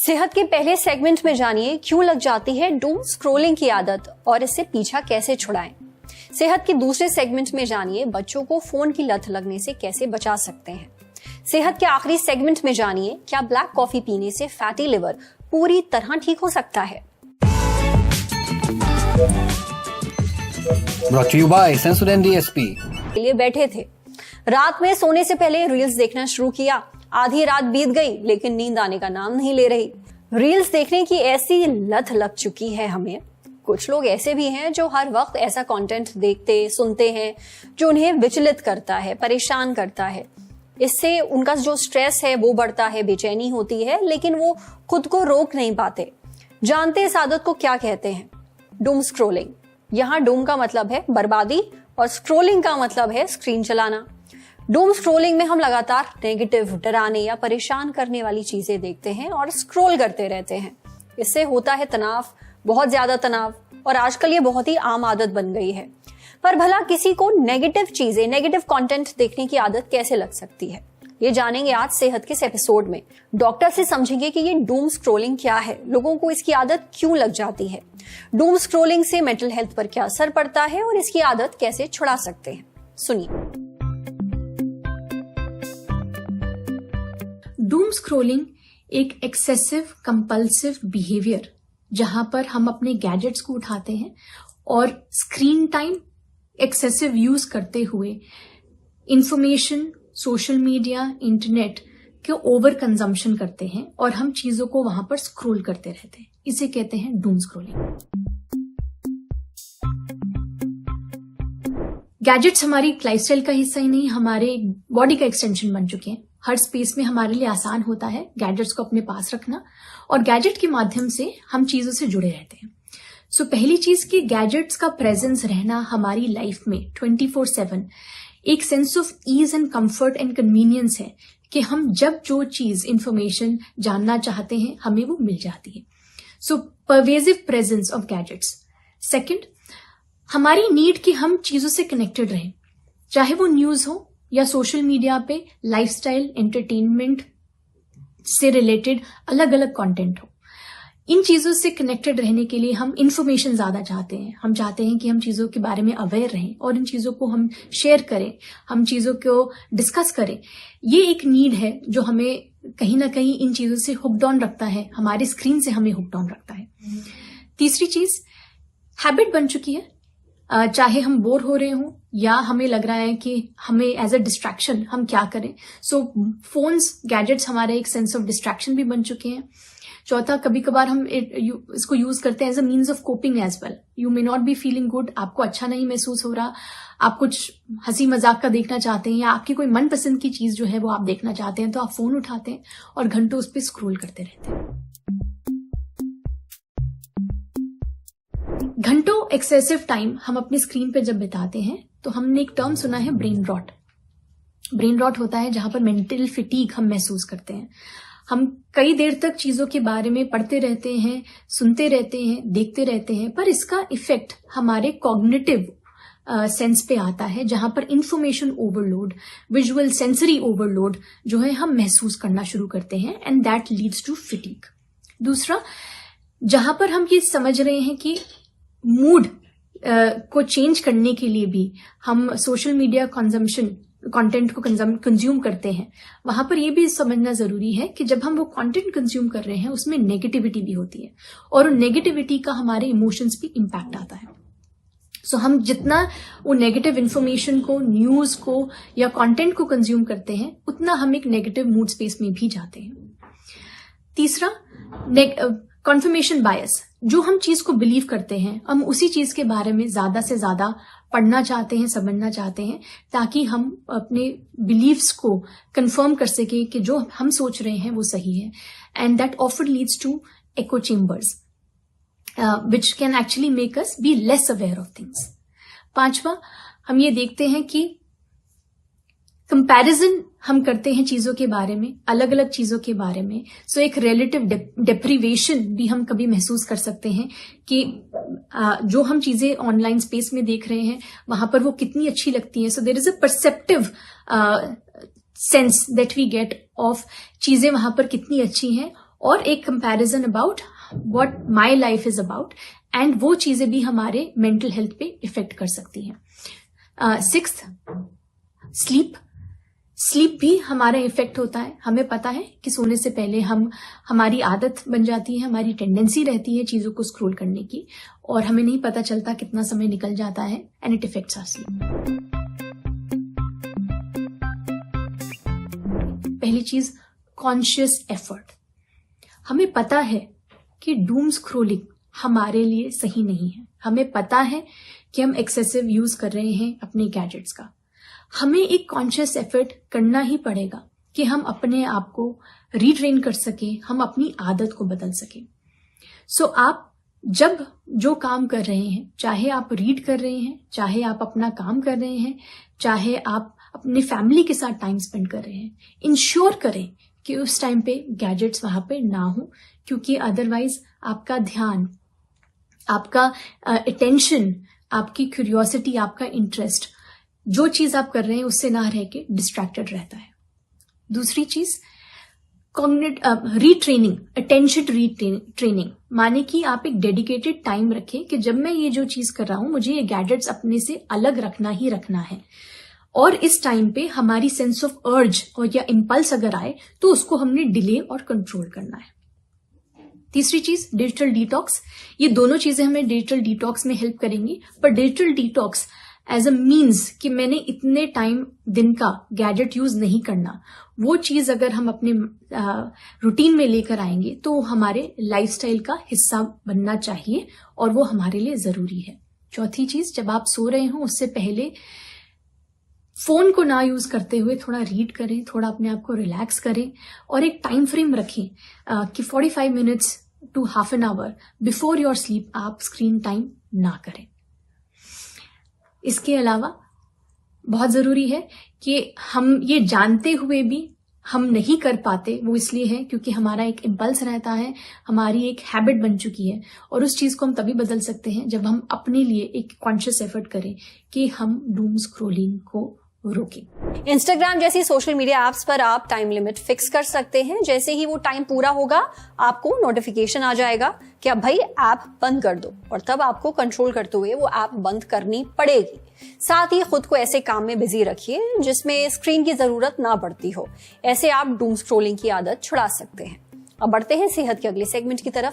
सेहत के पहले सेगमेंट में जानिए क्यों लग जाती है डूम स्क्रोलिंग की आदत और इससे पीछा कैसे छुड़ाएं। सेहत के दूसरे सेगमेंट में जानिए बच्चों को फोन की लत लगने से कैसे बचा सकते हैं। सेहत के आखिरी सेगमेंट में जानिए क्या ब्लैक कॉफी पीने से फैटी लिवर पूरी तरह ठीक हो सकता है। Brought to you by Sensodyne DSP। लिए बैठे थे, रात में सोने से पहले रील्स देखना शुरू किया। आधी रात बीत गई लेकिन नींद आने का नाम नहीं ले रही। रील्स देखने की ऐसी लत लग चुकी है हमें। कुछ लोग ऐसे भी हैं जो हर वक्त ऐसा कंटेंट देखते सुनते हैं जो उन्हें विचलित करता है, परेशान करता है। इससे उनका जो स्ट्रेस है वो बढ़ता है, बेचैनी होती है, लेकिन वो खुद को रोक नहीं पाते। जानते इस आदत को क्या कहते हैं? डूम स्क्रोलिंग। यहाँ डूम का मतलब है बर्बादी और स्क्रोलिंग का मतलब है स्क्रीन चलाना। डूम स्क्रोलिंग में हम लगातार नेगेटिव, डराने या परेशान करने वाली चीजें देखते हैं और स्क्रोल करते रहते हैं। इससे होता है तनाव, बहुत ज्यादा तनाव, और आजकल ये बहुत ही आम आदत बन गई है। पर भला किसी को नेगेटिव चीजें, नेगेटिव कंटेंट देखने की आदत कैसे लग सकती है, ये जानेंगे आज सेहत के इस एपिसोड में। डॉक्टर से समझेंगे कि ये डूम स्क्रोलिंग क्या है, लोगों को इसकी आदत क्यों लग जाती है, डूम स्क्रोलिंग से मेंटल हेल्थ पर क्या असर पड़ता है और इसकी आदत कैसे छुड़ा सकते हैं। सुनिए। डूम स्क्रोलिंग एक एक्सेसिव कंपल्सिव बिहेवियर जहां पर हम अपने गैजेट्स को उठाते हैं और स्क्रीन टाइम एक्सेसिव यूज करते हुए इंफॉर्मेशन, सोशल मीडिया, इंटरनेट के ओवर कंजम्पशन करते हैं और हम चीजों को वहां पर स्क्रोल करते रहते हैं। इसे कहते हैं डूम स्क्रोलिंग। गैजेट्स हमारी लाइफस्टाइल का हिस्सा ही नहीं, हमारे बॉडी का एक्सटेंशन बन चुके हैं। हर स्पेस में हमारे लिए आसान होता है गैजेट्स को अपने पास रखना और गैजेट के माध्यम से हम चीजों से जुड़े रहते हैं। सो पहली चीज कि गैजेट्स का प्रेजेंस रहना हमारी लाइफ में 24/7 एक sense of ease and comfort and convenience है कि हम जब जो चीज इंफॉर्मेशन जानना चाहते हैं हमें वो मिल जाती है। So pervasive presence of gadgets. Second, हमारी नीड कि हम चीजों से कनेक्टेड रहें, चाहे वो न्यूज हो या सोशल मीडिया पे लाइफस्टाइल, एंटरटेनमेंट से रिलेटेड अलग अलग कंटेंट हो। इन चीजों से कनेक्टेड रहने के लिए हम इंफॉर्मेशन ज्यादा चाहते हैं। हम चाहते हैं कि हम चीजों के बारे में अवेयर रहें और इन चीजों को हम शेयर करें, हम चीजों को डिस्कस करें। ये एक नीड है जो हमें कहीं ना कहीं इन चीजों से हुक्ड ऑन रखता है, हमारी स्क्रीन से हमें हुक्ड ऑन रखता है। तीसरी चीज, हैबिट बन चुकी है। चाहे हम बोर हो रहे हों या हमें लग रहा है कि हमें एज अ डिस्ट्रैक्शन हम क्या करें। सो फोन्स, गैजेट्स हमारे एक सेंस ऑफ डिस्ट्रैक्शन भी बन चुके हैं। चौथा, कभी कभार हम इसको यूज करते हैं as a means of coping as well. You may not be feeling good, आपको अच्छा नहीं महसूस हो रहा, आप कुछ हंसी मजाक का देखना चाहते हैं या आपकी कोई मनपसंद की चीज जो है वो आप देखना चाहते हैं, तो आप फोन उठाते हैं और घंटों उस पर स्क्रोल करते रहते हैं। घंटों एक्सेसिव टाइम हम अपनी स्क्रीन पे जब बिताते हैं तो हमने एक टर्म सुना है, ब्रेन रॉट। ब्रेन रॉट होता है जहां पर मेंटल फिटीग हम महसूस करते हैं। हम कई देर तक चीजों के बारे में पढ़ते रहते हैं, सुनते रहते हैं, देखते रहते हैं, पर इसका इफेक्ट हमारे कॉग्निटिव सेंस पे आता है, जहां पर information overload, visual sensory overload जो है हम महसूस करना शुरू करते हैं and that leads to fatigue. दूसरा, जहां पर हम ये समझ रहे हैं कि मूड को चेंज करने के लिए भी हम सोशल मीडिया कंजम्पशन, कंटेंट को कंज्यूम करते हैं, वहां पर यह भी समझना जरूरी है कि जब हम वो कंटेंट कंज्यूम कर रहे हैं उसमें नेगेटिविटी भी होती है और उन नेगेटिविटी का हमारे इमोशंस पे इम्पैक्ट आता है। सो हम जितना वो नेगेटिव इंफॉर्मेशन को, न्यूज को या कंटेंट को कंज्यूम करते हैं उतना हम एक नेगेटिव मूड स्पेस में भी जाते हैं। तीसरा, कन्फर्मेशन बायस। जो हम चीज को बिलीव करते हैं हम उसी चीज के बारे में ज्यादा से ज्यादा पढ़ना चाहते हैं, समझना चाहते हैं, ताकि हम अपने बिलीव्स को कंफर्म कर सके कि जो हम सोच रहे हैं वो सही है। And that often leads to echo chambers which can actually make us be less aware of things. पांचवा, हम ये देखते हैं कि कंपैरिजन हम करते हैं चीजों के बारे में, अलग अलग चीजों के बारे में। सो एक रिलेटिव डेप्रीवेशन भी हम कभी महसूस कर सकते हैं कि जो हम चीजें ऑनलाइन स्पेस में देख रहे हैं वहां पर वो कितनी अच्छी लगती हैं। So there is a perceptive sense that we get of चीजें वहां पर कितनी अच्छी हैं और एक comparison about what my life is about, and वो चीजें भी हमारे मेंटल हेल्थ पे इफेक्ट कर सकती हैं। सिक्स्थ, स्लीप भी हमारा इफेक्ट होता है। हमें पता है कि सोने से पहले हमारी आदत बन जाती है, हमारी टेंडेंसी रहती है चीजों को स्क्रॉल करने की, और हमें नहीं पता चलता कितना समय निकल जाता है, and it affects our sleep. पहली चीज, कॉन्शियस एफर्ट। हमें पता है कि डूम स्क्रॉलिंग हमारे लिए सही नहीं है। हमें पता है कि हम एक्सेसिव यूज कर रहे हैं अपने गैजेट्स का। हमें एक कॉन्शियस एफर्ट करना ही पड़ेगा कि हम अपने आप को रीट्रेन कर सकें, हम अपनी आदत को बदल सकें। सो आप जब जो काम कर रहे हैं, चाहे आप रीड कर रहे हैं, चाहे आप अपना काम कर रहे हैं, चाहे आप अपने फैमिली के साथ टाइम स्पेंड कर रहे हैं, इंश्योर करें कि उस टाइम पे गैजेट्स वहां पे ना हो, क्योंकि अदरवाइज आपका ध्यान, आपका अटेंशन, आपकी क्यूरियोसिटी, आपका इंटरेस्ट, जो चीज आप कर रहे हैं उससे ना रह के डिस्ट्रैक्टेड रहता है। दूसरी चीज, रीट्रेनिंग, अटेंशन रीट्रेनिंग, माने कि आप एक डेडिकेटेड टाइम रखें कि जब मैं ये जो चीज कर रहा हूं मुझे ये गैजेट्स अपने से अलग रखना ही रखना है, और इस टाइम पे हमारी सेंस ऑफ अर्ज और या इम्पल्स अगर आए तो उसको हमने डिले और कंट्रोल करना है। तीसरी चीज, डिजिटल डिटॉक्स। ये दोनों चीजें हमें डिजिटल डिटॉक्स में हेल्प करेंगी, पर digital detox as a means कि मैंने इतने टाइम दिन का गैजेट यूज नहीं करना, वो चीज अगर हम अपने रूटीन में लेकर आएंगे तो हमारे लाइफस्टाइल का हिस्सा बनना चाहिए और वो हमारे लिए जरूरी है। चौथी चीज, जब आप सो रहे हो उससे पहले फोन को ना यूज करते हुए थोड़ा रीड करें, थोड़ा अपने आप को रिलैक्स करें, और एक टाइम फ्रेम रखें कि 45 minutes to half an hour before your sleep आप स्क्रीन टाइम ना करें। इसके अलावा बहुत जरूरी है कि हम ये जानते हुए भी हम नहीं कर पाते, वो इसलिए है क्योंकि हमारा एक इम्पल्स रहता है, हमारी एक हैबिट बन चुकी है, और उस चीज को हम तभी बदल सकते हैं जब हम अपने लिए एक कॉन्शियस एफर्ट करें कि हम डूम स्क्रॉलिंग को रोकें। इंस्टाग्राम जैसी सोशल मीडिया एप्स पर आप टाइम लिमिट फिक्स कर सकते हैं। जैसे ही वो टाइम पूरा होगा आपको नोटिफिकेशन आ जाएगा कि अब भाई ऐप बंद कर दो, और तब आपको कंट्रोल करते हुए वो ऐप बंद करनी पड़ेगी। साथ ही खुद को ऐसे काम में बिजी रखिए जिसमें स्क्रीन की जरूरत ना पड़ती हो। ऐसे आप डूम स्क्रॉलिंग की आदत छुड़ा सकते हैं। अब बढ़ते हैं सेहत के अगले सेगमेंट की तरफ।